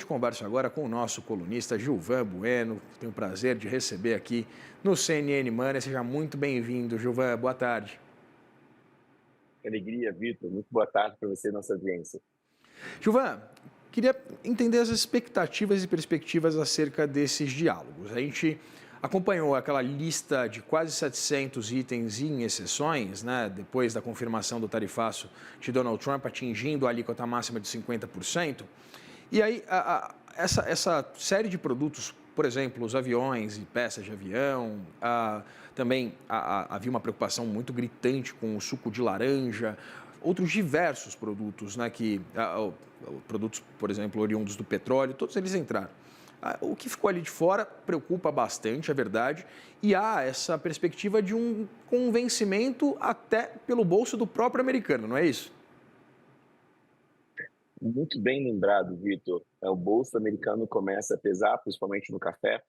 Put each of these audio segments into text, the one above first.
conversa agora com o nosso colunista Gilvan Bueno, que tenho o prazer de receber aqui no CNN Money. Seja muito bem-vindo, Gilvan. Boa tarde. Que alegria, Vitor. Muito boa tarde para você e nossa audiência. Gilvan, queria entender as expectativas e perspectivas acerca desses diálogos. A gente acompanhou aquela lista de quase 700 itens em exceções, né, depois da confirmação do tarifaço de Donald Trump atingindo a alíquota máxima de 50%. E aí, essa série de produtos, por exemplo, os aviões e peças de avião, também havia uma preocupação muito gritante com o suco de laranja, outros diversos produtos, né, produtos, por exemplo, oriundos do petróleo, todos eles entraram. O que ficou ali de fora preocupa bastante, é verdade, e há essa perspectiva de um convencimento até pelo bolso do próprio americano, não é isso? Muito bem lembrado, Vitor. O bolso americano começa a pesar, principalmente no café.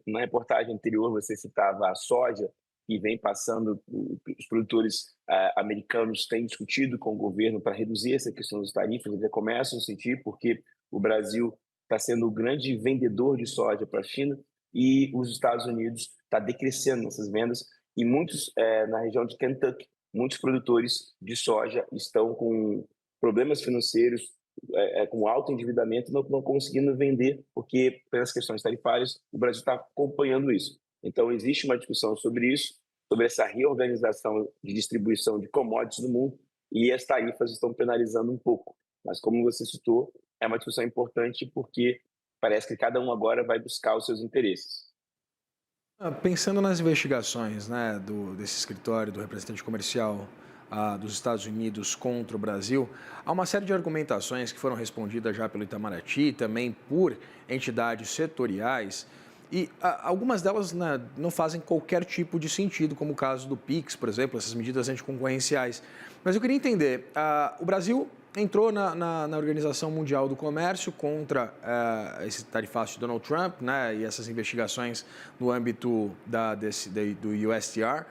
Na reportagem anterior, você citava a soja, e vem passando, os produtores americanos têm discutido com o governo para reduzir essa questão das tarifas, eles já começam a sentir, porque o Brasil está sendo o grande vendedor de soja para a China e os Estados Unidos está decrescendo nessas vendas, e muitos, na região de Kentucky, muitos produtores de soja estão com problemas financeiros, com alto endividamento, não conseguindo vender, porque pelas questões tarifárias, o Brasil está acompanhando isso. Então, existe uma discussão sobre isso, sobre essa reorganização de distribuição de commodities no mundo, e as tarifas estão penalizando um pouco. Mas, como você citou, é uma discussão importante porque parece que cada um agora vai buscar os seus interesses. Pensando nas investigações, né, desse escritório do representante comercial dos Estados Unidos contra o Brasil, há uma série de argumentações que foram respondidas já pelo Itamaraty, também por entidades setoriais, e algumas delas, né, não fazem qualquer tipo de sentido, como o caso do PIX, por exemplo, essas medidas anticoncorrenciais. Mas eu queria entender, o Brasil entrou na Organização Mundial do Comércio contra esse tarifaço de Donald Trump, né, e essas investigações no âmbito do USTR.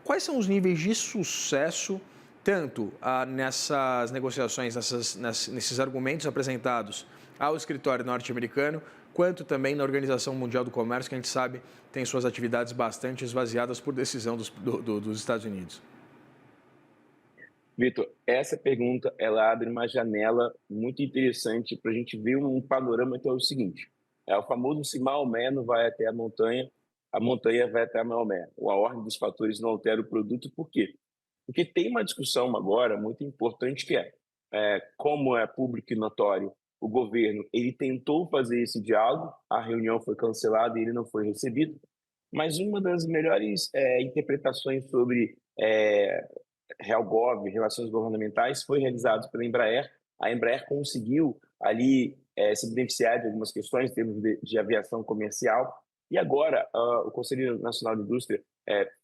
Quais são os níveis de sucesso, tanto nessas negociações, nesses argumentos apresentados ao escritório norte-americano, quanto também na Organização Mundial do Comércio, que a gente sabe tem suas atividades bastante esvaziadas por decisão dos Estados Unidos? Vitor, essa pergunta ela abre uma janela muito interessante para a gente ver um panorama que é o seguinte: é o famoso se Maomé não vai até a montanha vai até Maomé. A ordem dos fatores não altera o produto, por quê? Porque tem uma discussão agora muito importante que como é público e notório, o governo ele tentou fazer esse diálogo, a reunião foi cancelada e ele não foi recebido, mas uma das melhores interpretações sobre RealGov, relações governamentais, foi realizado pela Embraer. A Embraer conseguiu ali se beneficiar de algumas questões em termos de aviação comercial. E agora, o Conselho Nacional de Indústria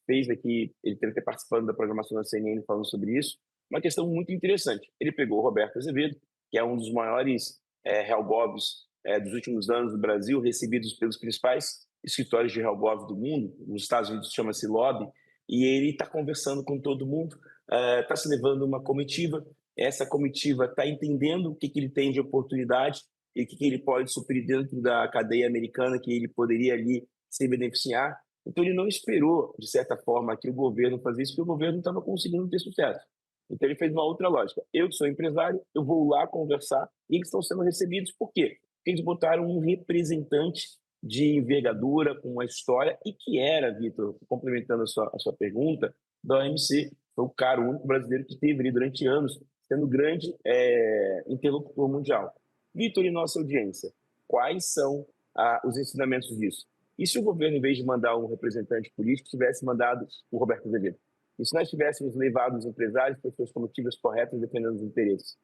fez aqui, ele teve que participando da programação da CNN falando sobre isso, uma questão muito interessante. Ele pegou o Roberto Azevedo, que é um dos maiores RealGovs dos últimos anos do Brasil, recebidos pelos principais escritórios de RealGov do mundo, nos Estados Unidos chama-se Lobby, e ele está conversando com todo mundo, está se levando uma comitiva, essa comitiva está entendendo o que ele tem de oportunidade e o que ele pode suprir dentro da cadeia americana que ele poderia ali se beneficiar. Então ele não esperou, de certa forma, que o governo fazia isso, porque o governo não estava conseguindo ter sucesso. Então ele fez uma outra lógica. Eu que sou empresário, eu vou lá conversar e eles estão sendo recebidos. Por quê? Porque eles botaram um representante de envergadura, com uma história, e que era, Vitor, complementando a sua pergunta, da OMC. Foi o cara, o único brasileiro que esteve ali durante anos, sendo grande interlocutor mundial. Vitor, e nossa audiência, quais são os ensinamentos disso? E se o governo, em vez de mandar um representante político, tivesse mandado o Roberto Azevedo? E se nós tivéssemos levado os empresários para suas comitivas corretas, defendendo os interesses?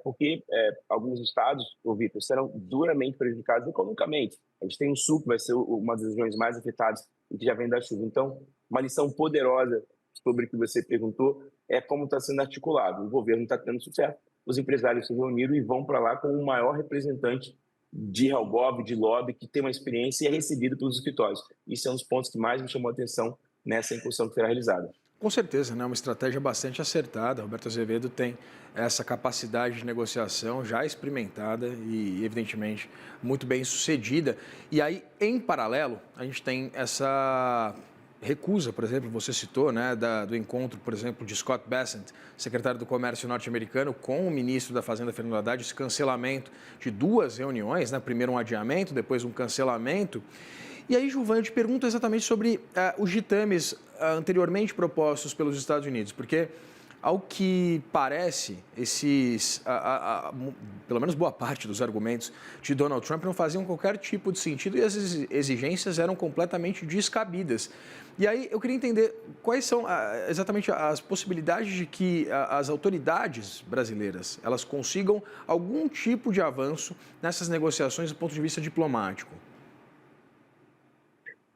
Porque alguns estados, Vitor, serão duramente prejudicados economicamente. A gente tem o Sul, que vai ser uma das regiões mais afetadas e que já vem da chuva. Então, uma lição poderosa sobre o que você perguntou é como está sendo articulado. O governo está tendo sucesso, os empresários se reuniram e vão para lá com o maior representante de RealGov, de lobby, que tem uma experiência e é recebido pelos escritórios. Isso é um dos pontos que mais me chamou a atenção nessa incursão que será realizada. Com certeza, né? Uma estratégia bastante acertada. Roberto Azevedo tem essa capacidade de negociação já experimentada e, evidentemente, muito bem sucedida. E aí, em paralelo, a gente tem essa recusa, por exemplo, você citou, né, do encontro, por exemplo, de Scott Bessent, secretário do Comércio norte-americano, com o ministro da Fazenda, Fernando Haddad, esse cancelamento de duas reuniões, né? Primeiro um adiamento, depois um cancelamento. E aí, Gilvan, eu te pergunto exatamente sobre os ditames anteriormente propostos pelos Estados Unidos, porque, ao que parece, pelo menos boa parte dos argumentos de Donald Trump não faziam qualquer tipo de sentido e as exigências eram completamente descabidas. E aí eu queria entender quais são exatamente as possibilidades de que as autoridades brasileiras elas consigam algum tipo de avanço nessas negociações do ponto de vista diplomático.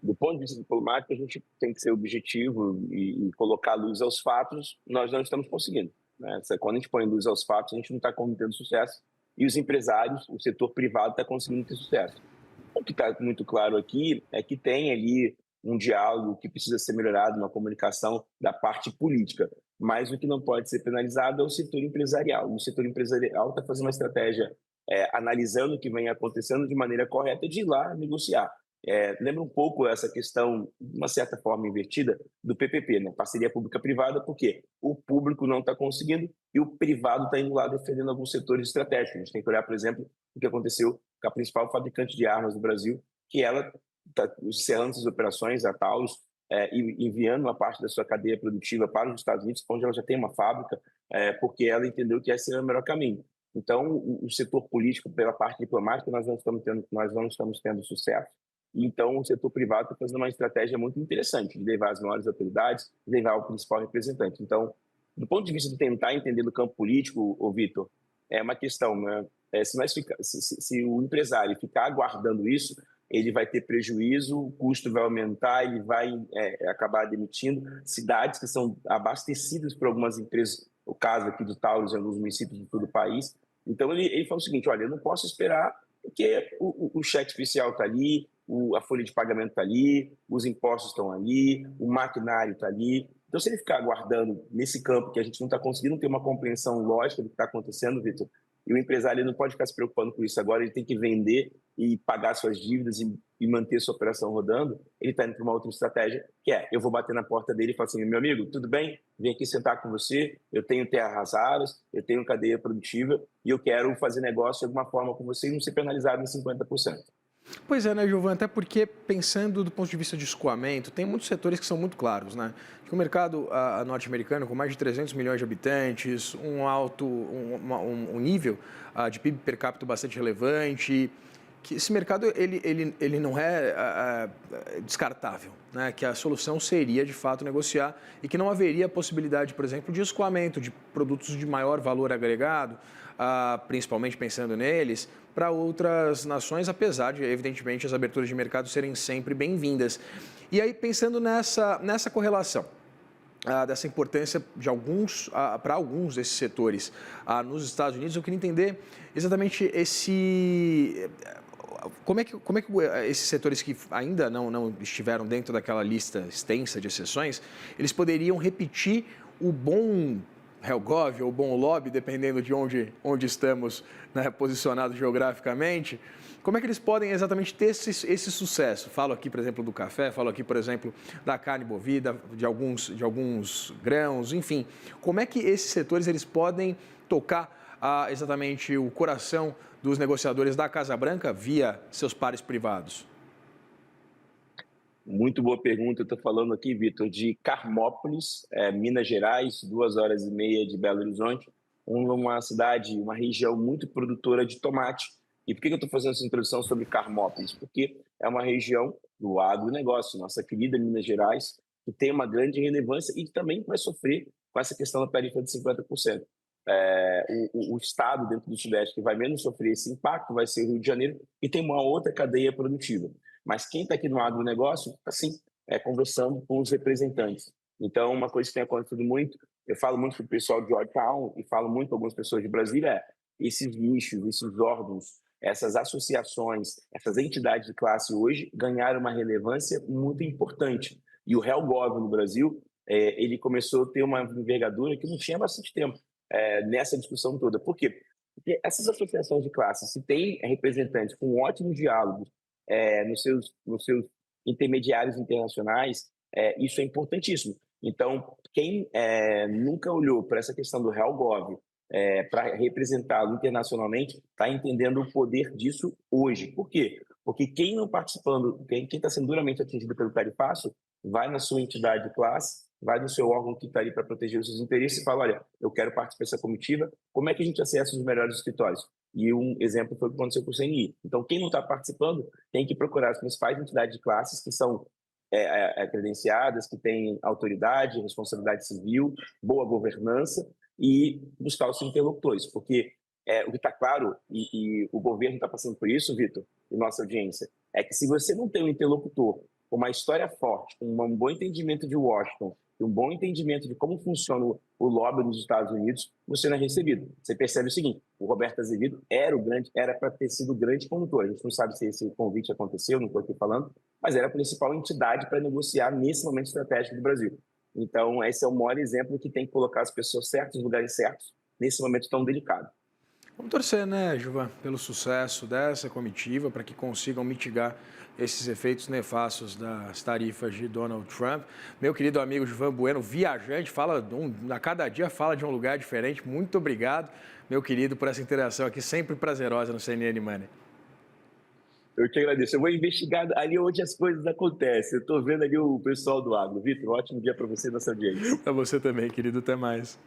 Do ponto de vista diplomático, a gente tem que ser objetivo e colocar luz aos fatos, nós não estamos conseguindo. Né? Quando a gente põe luz aos fatos, a gente não está tendo sucesso e os empresários, o setor privado está conseguindo ter sucesso. O que está muito claro aqui é que tem ali um diálogo que precisa ser melhorado, uma comunicação da parte política, mas o que não pode ser penalizado é o setor empresarial. O setor empresarial está fazendo uma estratégia, analisando o que vem acontecendo de maneira correta de ir lá negociar. Lembra um pouco essa questão, de uma certa forma invertida, do PPP, né? Parceria pública-privada, porque o público não está conseguindo e o privado está indo lá defendendo alguns setores estratégicos. A gente tem que olhar, por exemplo, o que aconteceu com a principal fabricante de armas do Brasil, que ela está encerrando essas operações, a Taurus, e enviando uma parte da sua cadeia produtiva para os Estados Unidos, onde ela já tem uma fábrica, porque ela entendeu que esse era o melhor caminho. Então, o setor político, pela parte diplomática, nós não estamos tendo sucesso. Então, o setor privado está fazendo uma estratégia muito interessante de levar as maiores autoridades, de levar o principal representante. Então, do ponto de vista de tentar entender do campo político, ô Vitor, é uma questão, né? Se o empresário ficar aguardando isso, ele vai ter prejuízo, o custo vai aumentar, ele vai acabar demitindo cidades que são abastecidas por algumas empresas, o caso aqui do Taurus, em alguns municípios de todo o país. Então, ele falou o seguinte, olha, eu não posso esperar porque o cheque especial está ali, a folha de pagamento está ali, os impostos estão ali, o maquinário está ali. Então, se ele ficar aguardando nesse campo que a gente não está conseguindo ter uma compreensão lógica do que está acontecendo, Vitor, e o empresário ele não pode ficar se preocupando com isso agora, ele tem que vender e pagar suas dívidas e manter sua operação rodando, ele está indo para uma outra estratégia, que é, eu vou bater na porta dele e falar assim, meu amigo, tudo bem? Vem aqui sentar com você, eu tenho terras raras, eu tenho cadeia produtiva e eu quero fazer negócio de alguma forma com você e não ser penalizado em 50%. Pois é, né, Giovanni? Até porque, pensando do ponto de vista de escoamento, tem muitos setores que são muito claros, né? Que o mercado norte-americano, com mais de 300 milhões de habitantes, um nível de PIB per capita bastante relevante, que esse mercado ele não é descartável, né? Que a solução seria, de fato, negociar e que não haveria possibilidade, por exemplo, de escoamento de produtos de maior valor agregado, principalmente pensando neles, para outras nações, apesar de, evidentemente, as aberturas de mercado serem sempre bem-vindas. E aí, pensando nessa correlação, dessa importância de para alguns desses setores nos Estados Unidos, eu queria entender exatamente como é que esses setores que ainda não estiveram dentro daquela lista extensa de exceções, eles poderiam repetir o bom Helgov ou bom lobby, dependendo de onde estamos, né, posicionados geograficamente, como é que eles podem exatamente ter esse sucesso? Falo aqui, por exemplo, do café, falo aqui, por exemplo, da carne bovina, de alguns grãos, enfim. Como é que esses setores eles podem tocar exatamente o coração dos negociadores da Casa Branca via seus pares privados? Muito boa pergunta. Eu estou falando aqui, Vitor, de Carmópolis, Minas Gerais, 2 horas e meia de Belo Horizonte, uma cidade, uma região muito produtora de tomate. E por que eu estou fazendo essa introdução sobre Carmópolis? Porque é uma região do agronegócio, nossa querida Minas Gerais, que tem uma grande relevância e que também vai sofrer com essa questão da tarifa de 50%. O estado dentro do Sudeste que vai menos sofrer esse impacto vai ser o Rio de Janeiro, e tem uma outra cadeia produtiva. Mas quem está aqui no agronegócio, assim, conversando com os representantes. Então, uma coisa que tem acontecido muito, eu falo muito para o pessoal de Georgetown e falo muito para algumas pessoas de Brasília, esses nichos, esses órgãos, essas associações, essas entidades de classe hoje ganharam uma relevância muito importante. E o HelGov no Brasil ele começou a ter uma envergadura que não tinha há bastante tempo, nessa discussão toda. Por quê? Porque essas associações de classes, se tem representantes com ótimos diálogos nos seus intermediários internacionais, isso é importantíssimo. Então, quem nunca olhou para essa questão do RealGov para representá-lo internacionalmente, está entendendo o poder disso hoje. Por quê? Porque quem não participando, quem está sendo duramente atingido pelo tarifaço, vai na sua entidade de classe, vai no seu órgão que está ali para proteger os seus interesses e fala, olha, eu quero participar dessa comitiva, como é que a gente acessa os melhores escritórios? E um exemplo foi o que aconteceu com o CNI. Então, quem não está participando tem que procurar as principais entidades de classes que são credenciadas, que têm autoridade, responsabilidade civil, boa governança e buscar os seus interlocutores, porque o que está claro, e o governo está passando por isso, Vitor, e nossa audiência, é que se você não tem um interlocutor com uma história forte, com um bom entendimento de Washington, um bom entendimento de como funciona o lobby nos Estados Unidos, você não é recebido. Você percebe o seguinte, o Roberto Azevedo era para ter sido o grande condutor. A gente não sabe se esse convite aconteceu, não estou aqui falando, mas era a principal entidade para negociar nesse momento estratégico do Brasil. Então, esse é o maior exemplo que tem que colocar as pessoas certas nos lugares certos, nesse momento tão delicado. Vamos torcer, né, Gilvan, pelo sucesso dessa comitiva, para que consigam mitigar esses efeitos nefastos das tarifas de Donald Trump. Meu querido amigo Gilvan Bueno, viajante, a cada dia fala de um lugar diferente. Muito obrigado, meu querido, por essa interação aqui, sempre prazerosa no CNN Money. Eu te agradeço. Eu vou investigar ali onde as coisas acontecem. Eu estou vendo ali o pessoal do agro. Vitor, ótimo dia para você e nossa audiência. Para você também, querido. Até mais.